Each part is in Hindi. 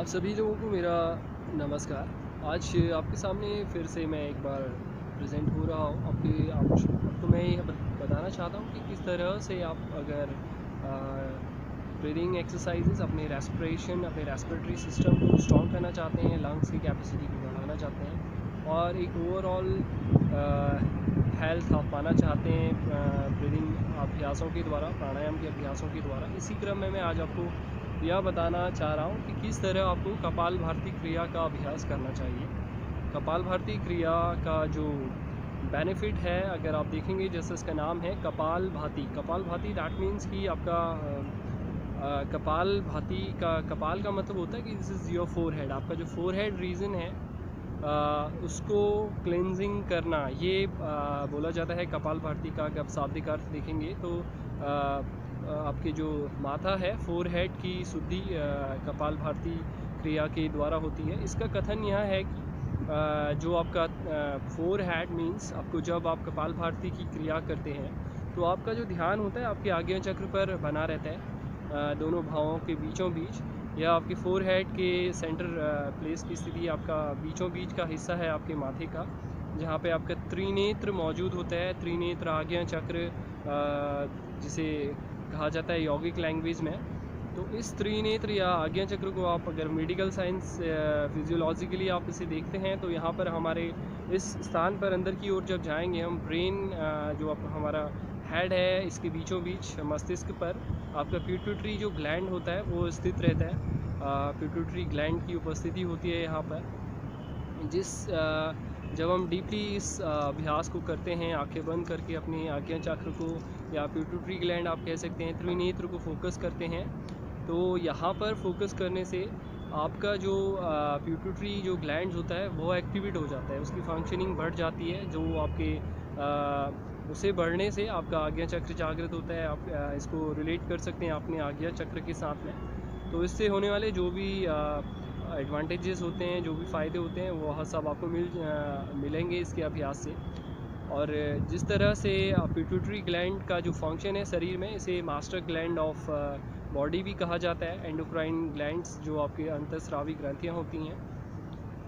आप सभी लोगों को मेरा नमस्कार। आज आपके सामने फिर से मैं एक बार प्रेजेंट हो रहा हूँ। आपको मैं यह बताना चाहता हूँ कि किस तरह से आप अगर ब्रीदिंग एक्सरसाइजेज अपने रेस्पिरेटरी सिस्टम को स्ट्रॉन्ग करना चाहते हैं, लंग्स की कैपेसिटी को बढ़ाना चाहते हैं और एक ओवरऑल हेल्थ आप पाना चाहते हैं ब्रीदिंग अभ्यासों के द्वारा, प्राणायाम के अभ्यासों के द्वारा। इसी क्रम में मैं आज आपको यह बताना चाह रहा हूँ कि किस तरह आपको कपालभाति क्रिया का अभ्यास करना चाहिए। कपालभाति क्रिया का जो बेनिफिट है, अगर आप देखेंगे, जैसे इसका नाम है कपालभाति दैट मीन्स कि आपका कपालभाति का कपाल का मतलब होता है कि दिस इज़ योर फोरहेड। आपका जो फोरहेड रीजन है उसको क्लेंजिंग करना, ये बोला जाता है कपालभाति का। अगर आप शाब्दिक अर्थ देखेंगे तो आपके जो माथा है, फोरहेड की शुद्धि कपालभाति क्रिया के द्वारा होती है। इसका कथन यह है कि जो आपका फोरहेड मीन्स, आपको जब आप कपालभाति की क्रिया करते हैं तो आपका जो ध्यान होता है आपके आज्ञा चक्र पर बना रहता है, दोनों भावों के बीचों बीच, या आपके फोरहेड के सेंटर प्लेस की स्थिति आपका बीचों बीच का हिस्सा है आपके माथे का, जहाँ पे आपका त्रिनेत्र मौजूद होता है। त्रिनेत्र आज्ञा चक्र जिसे कहा जाता है यौगिक लैंग्वेज में। तो इस त्रिनेत्र या आज्ञा चक्र को आप अगर मेडिकल साइंस फिजियोलॉजिकली आप इसे देखते हैं तो यहाँ पर हमारे इस स्थान पर अंदर की ओर जब जाएंगे हम, ब्रेन जो हमारा हेड है, इसके बीचों बीच मस्तिष्क पर आपका पिट्यूटरी जो ग्लैंड होता है वो स्थित रहता है। पिट्यूटरी ग्लैंड की उपस्थिति होती है यहाँ पर। जब हम डीपली इस अभ्यास को करते हैं, आंखें बंद करके अपने आज्ञा चक्र को या पिट्यूटरी ग्लैंड आप कह सकते हैं, त्रिनेत्र को फोकस करते हैं, तो यहाँ पर फोकस करने से आपका जो पिट्यूटरी जो ग्लैंड होता है वो एक्टिवेट हो जाता है, उसकी फंक्शनिंग बढ़ जाती है। जो आपके उसे बढ़ने से आपका आज्ञा चक्र जागृत होता है। आप इसको रिलेट कर सकते हैं अपने आज्ञा चक्र के साथ में। तो इससे होने वाले जो भी एडवांटेजेस होते हैं, जो भी फ़ायदे होते हैं, वो सब आपको मिलेंगे इसके अभ्यास से। और जिस तरह से पिट्यूटरी ग्लैंड का जो फंक्शन है शरीर में, इसे मास्टर ग्लैंड ऑफ बॉडी भी कहा जाता है। एंडोक्राइन ग्लैंड्स जो आपके अंतःस्रावी ग्रंथियाँ होती हैं,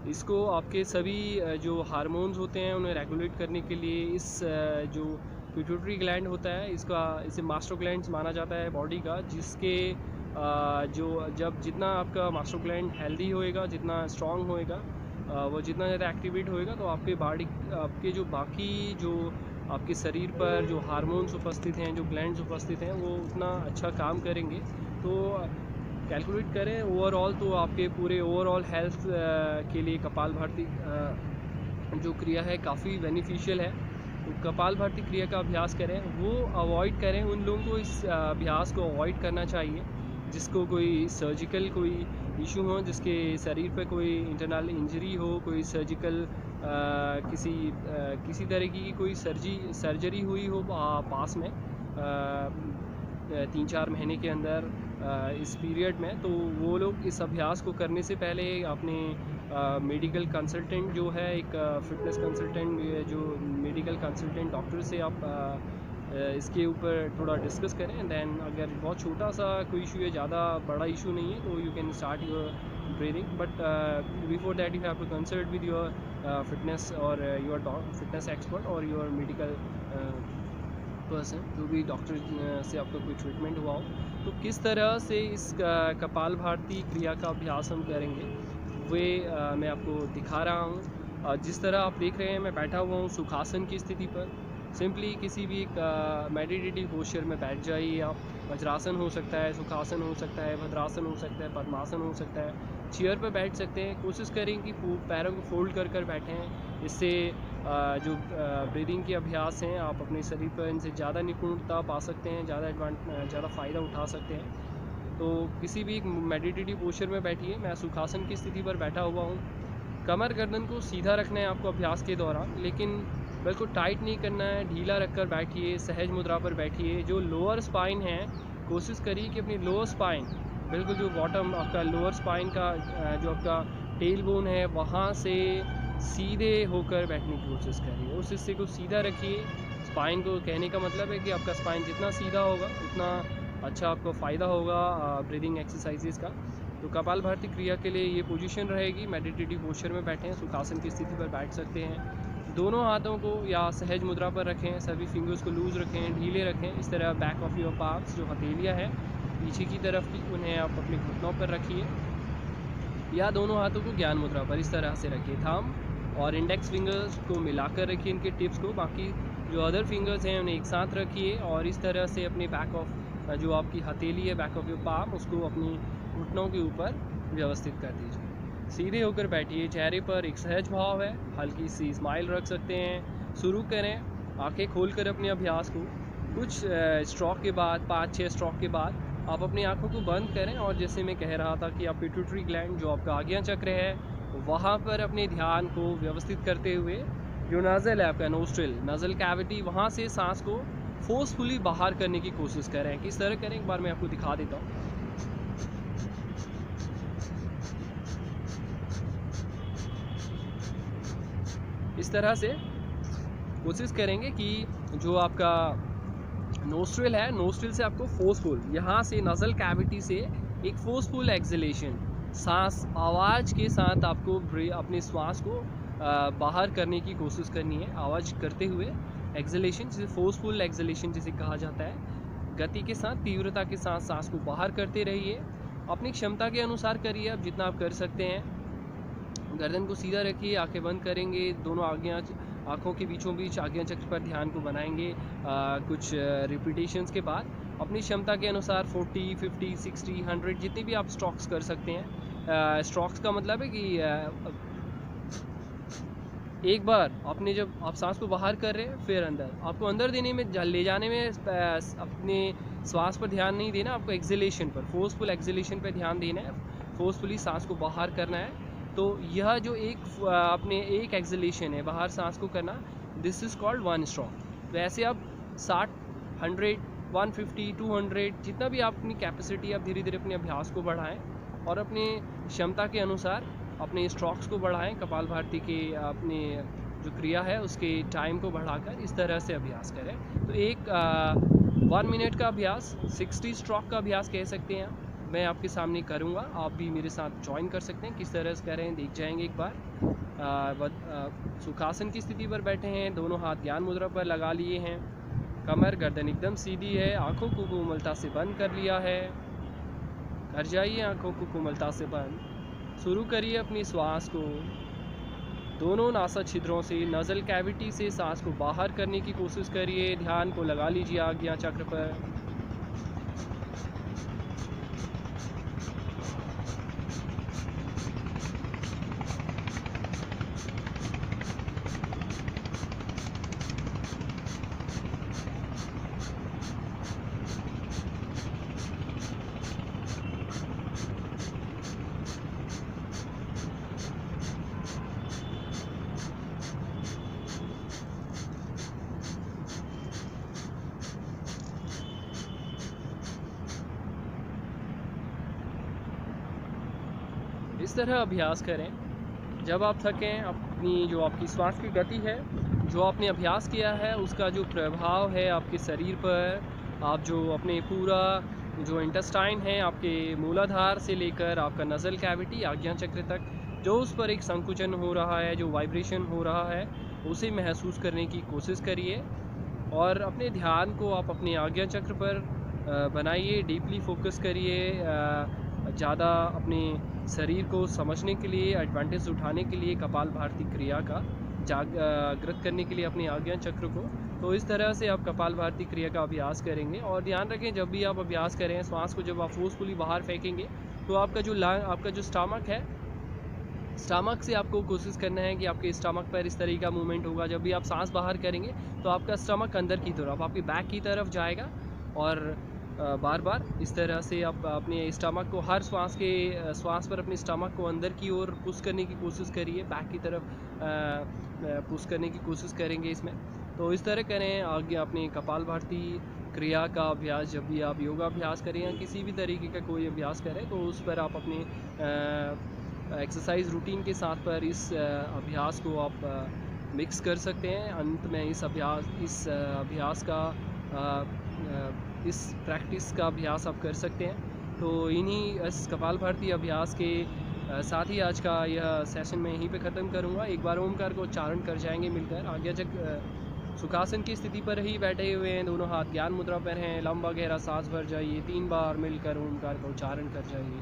इसको आपके सभी जो हार्मोन्स होते हैं उन्हें रेगुलेट करने के लिए इस जो पिट्यूटरी ग्लैंड होता है, इसे मास्टर ग्लैंड्स माना जाता है बॉडी का। जिसके जितना आपका मास्टर ग्लैंड हेल्दी होएगा, जितना स्ट्रॉन्ग होएगा, वो जितना ज़्यादा एक्टिवेट होएगा, तो आपके जो बाकी जो आपके शरीर पर जो हार्मोन्स उपस्थित हैं, जो ग्लैंड्स उपस्थित हैं, वो उतना अच्छा काम करेंगे। तो कैलकुलेट करें ओवरऑल, तो आपके पूरे ओवरऑल हेल्थ के लिए कपालभाति जो क्रिया है काफ़ी बेनिफिशियल है। तो कपालभाति क्रिया का अभ्यास करें, वो अवॉइड करें। उन लोगों को इस अभ्यास को अवॉइड करना चाहिए जिसको कोई सर्जिकल कोई इशू हो, जिसके शरीर पर कोई इंटरनल इंजरी हो, कोई सर्जिकल किसी तरह की कोई सर्जरी हुई हो पास में 3-4 महीने के अंदर इस पीरियड में। तो वो लोग इस अभ्यास को करने से पहले अपने मेडिकल कंसल्टेंट जो है, एक फिटनेस कंसल्टेंट, जो मेडिकल कंसल्टेंट डॉक्टर से आप इसके ऊपर थोड़ा डिस्कस करें। दैन अगर बहुत छोटा सा कोई इशू है, ज़्यादा बड़ा इशू नहीं है, तो you can start your breathing. But before that you have to consult with your fitness और योर फिटनेस एक्सपर्ट और योर मेडिकल पर्सन, जो भी डॉक्टर से आपका कोई ट्रीटमेंट हुआ हो। तो किस तरह से इस कपालभाति क्रिया का अभ्यास हम करेंगे वे मैं आपको दिखा रहा हूँ। जिस तरह आप देख रहे हैं, मैं बैठा हुआ हूँ सुखासन की स्थिति पर। सिंपली किसी भी एक मेडिटेटिव पोस्चर में बैठ जाइए आप। वज्रासन हो सकता है, सुखासन हो सकता है, भद्रासन हो सकता है, पद्मासन हो सकता है, चेयर पर बैठ सकते हैं। कोशिश करें कि पैरों को फोल्ड कर कर बैठें। इससे जो ब्रीदिंग के अभ्यास हैं, आप अपने शरीर पर इनसे ज़्यादा निपुणता पा सकते हैं, ज़्यादा फ़ायदा उठा सकते हैं। तो किसी भी मेडिटेटिव पोस्चर में बैठिए। मैं सुखासन की स्थिति पर बैठा हुआ हूँ। कमर गर्दन को सीधा रखना है आपको अभ्यास के दौरान, लेकिन बिल्कुल टाइट नहीं करना है। ढीला रखकर बैठिए, सहज मुद्रा पर बैठिए। जो लोअर स्पाइन है, कोशिश करिए कि अपनी लोअर स्पाइन, बिल्कुल जो बॉटम आपका लोअर स्पाइन का जो आपका टेल बोन है, वहाँ से सीधे होकर बैठने की कोशिश करिए। उस हिस्से को सीधा रखिए। स्पाइन को कहने का मतलब है कि आपका स्पाइन जितना सीधा होगा उतना अच्छा आपको फ़ायदा होगा ब्रीदिंग एक्सरसाइजेस का। तो कपाल भाती क्रिया के लिए ये पोजीशन रहेगी। मेडिटेटिव पोस्चर में बैठे हैं, सुखासन की स्थिति पर बैठ सकते हैं। दोनों हाथों को या सहज मुद्रा पर रखें, सभी फिंगर्स को लूज़ रखें, ढीले रखें। इस तरह बैक ऑफ योर पाम्स, जो हथेलियाँ हैं पीछे की तरफ की, उन्हें आप अपने घुटनों पर रखिए या दोनों हाथों को ज्ञान मुद्रा पर इस तरह से रखिए। थंब और इंडेक्स फिंगर्स को मिलाकर रखिए इनके टिप्स को, बाकी जो अदर फिंगर्स हैं उन्हें एक साथ रखिए और इस तरह से अपने बैक ऑफ जो आपकी हथेली है, बैक ऑफ योर पाम, उसको अपनी घुटनों के ऊपर व्यवस्थित कर दीजिए। सीधे होकर बैठिए, चेहरे पर एक सहज भाव है, हल्की सी स्माइल रख सकते हैं। शुरू करें आंखें खोलकर अपने अभ्यास को। कुछ स्ट्रोक के बाद, 5-6 स्ट्रोक के बाद आप अपनी आंखों को बंद करें और जैसे मैं कह रहा था कि आप पिट्यूटरी ग्लैंड, जो आपका आज्ञा चक्र है, वहाँ पर अपने ध्यान को व्यवस्थित करते हुए जो नज़ल है आपका नोस्ट्रिल, नज़ल कैविटी, वहाँ से सांस को फोर्सफुली बाहर करने की कोशिश करें। किस तरह करें एक बार मैं आपको दिखा देता हूँ। इस तरह से कोशिश करेंगे कि जो आपका नोस्ट्रिल है, नोस्ट्रिल से आपको फोर्सफुल, यहाँ से नज़ल कैविटी से एक फोर्सफुल एक्सलेशन, सांस आवाज़ के साथ आपको अपने श्वास को बाहर करने की कोशिश करनी है। आवाज़ करते हुए एक्सलेशन, जिसे फोर्सफुल एक्सलेशन जिसे कहा जाता है। गति के साथ, तीव्रता के साथ सांस को बाहर करते रहिए। अपनी क्षमता के अनुसार करिए, आप जितना आप कर सकते हैं। गर्दन को सीधा रखिए, आंखें बंद करेंगे, दोनों आँखों के बीचों बीच आज्ञा चक्र पर ध्यान को बनाएंगे। कुछ रिपीटेशंस के बाद अपनी क्षमता के अनुसार 40, 50, 60, 100 जितनी भी आप स्ट्रोक्स कर सकते हैं। स्ट्रोक्स का मतलब है कि एक बार आपने जब आप सांस को बाहर कर रहे हैं, फिर अंदर, आपको अंदर देने में, ले जाने में अपने श्वास पर ध्यान नहीं देना, आपको एक्सलेशन पर, फोर्सफुल एक्सलेशन पर ध्यान देना है। फोर्सफुली सांस को बाहर करना है। तो यह जो अपने एक एक्सलेशन है, बाहर सांस को करना, दिस इज़ कॉल्ड 1 स्ट्रोक। तो ऐसे आप 60, 100, 150, 200 जितना भी आप अपनी कैपेसिटी, आप धीरे धीरे अपने अभ्यास को बढ़ाएं और अपने क्षमता के अनुसार अपने स्ट्रोक्स को बढ़ाएं। कपाल भाती के अपने जो क्रिया है उसके टाइम को बढ़ाकर इस तरह से अभ्यास करें। तो एक 1 मिनट का अभ्यास, 60 स्ट्रोक का अभ्यास कह सकते हैं, मैं आपके सामने करूंगा। आप भी मेरे साथ ज्वाइन कर सकते हैं। किस तरह से कर रहे हैं देख जाएंगे एक बार। सुखासन की स्थिति पर बैठे हैं, दोनों हाथ ज्ञान मुद्रा पर लगा लिए हैं, कमर गर्दन एकदम सीधी है, आंखों को कोमलता से बंद कर लिया है। कर जाइए आंखों को कोमलता से बंद। शुरू करिए अपनी श्वास को दोनों नासा छिद्रों से, नज़ल कैविटी से सांस को बाहर करने की कोशिश करिए। ध्यान को लगा लीजिए आज्ञा चक्र पर। इस तरह अभ्यास करें। जब आप थकें, अपनी जो आपकी श्वास की गति है, जो आपने अभ्यास किया है, उसका जो प्रभाव है आपके शरीर पर, आप जो अपने पूरा जो इंटेस्टाइन है, आपके मूलाधार से लेकर आपका नज़ल कैविटी, आज्ञा चक्र तक, जो उस पर एक संकुचन हो रहा है, जो वाइब्रेशन हो रहा है, उसे महसूस करने की कोशिश करिए और अपने ध्यान को आप अपने आज्ञा चक्र पर बनाइए। डीपली फोकस करिए। ज़्यादा अपने शरीर को समझने के लिए, एडवांटेज उठाने के लिए, कपाल भाती क्रिया का जागृत करने के लिए अपने आज्ञा चक्र को, तो इस तरह से आप कपाल भाती क्रिया का अभ्यास करेंगे। और ध्यान रखें, जब भी आप अभ्यास करें, श्वास को जब आप फोर्सफुली बाहर फेंकेंगे तो आपका जो स्टमक है, स्टमक से आपको कोशिश करना है कि आपके स्टमक पर इस तरह का मूवमेंट होगा। जब भी आप सांस बाहर करेंगे तो आपका स्टमक अंदर की तरफ, आपके बैक की तरफ जाएगा और बार बार इस तरह से आप अपने स्टमक को, हर श्वास पर अपने स्टमक को अंदर की ओर पुश करने की कोशिश करिए, बैक की तरफ पुश करने की कोशिश करेंगे इसमें। तो इस तरह करें। आगे अपने कपाल भाती क्रिया का अभ्यास, जब भी आप योगा अभ्यास करें या किसी भी तरीके का कोई अभ्यास करें, तो उस पर आप अपने एक्सरसाइज रूटीन के साथ पर इस अभ्यास को आप मिक्स कर सकते हैं। अंत में इस प्रैक्टिस का अभ्यास आप कर सकते हैं। तो इन्हीं इस कपालभाति अभ्यास के साथ ही आज का यह सेशन मैं यहीं पे ख़त्म करूँगा। एक बार ओमकार को उच्चारण कर जाएंगे मिलकर। आज्ञा चक सुखासन की स्थिति पर ही बैठे हुए हैं, दोनों हाथ ज्ञान मुद्रा पर हैं। लंबा गहरा सांस भर जाइए, 3 बार मिलकर ओमकार का उच्चारण कर जाइए।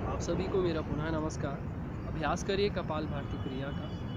आप सभी को मेरा पुनः नमस्कार। अभ्यास करिए कपालभाति क्रिया का।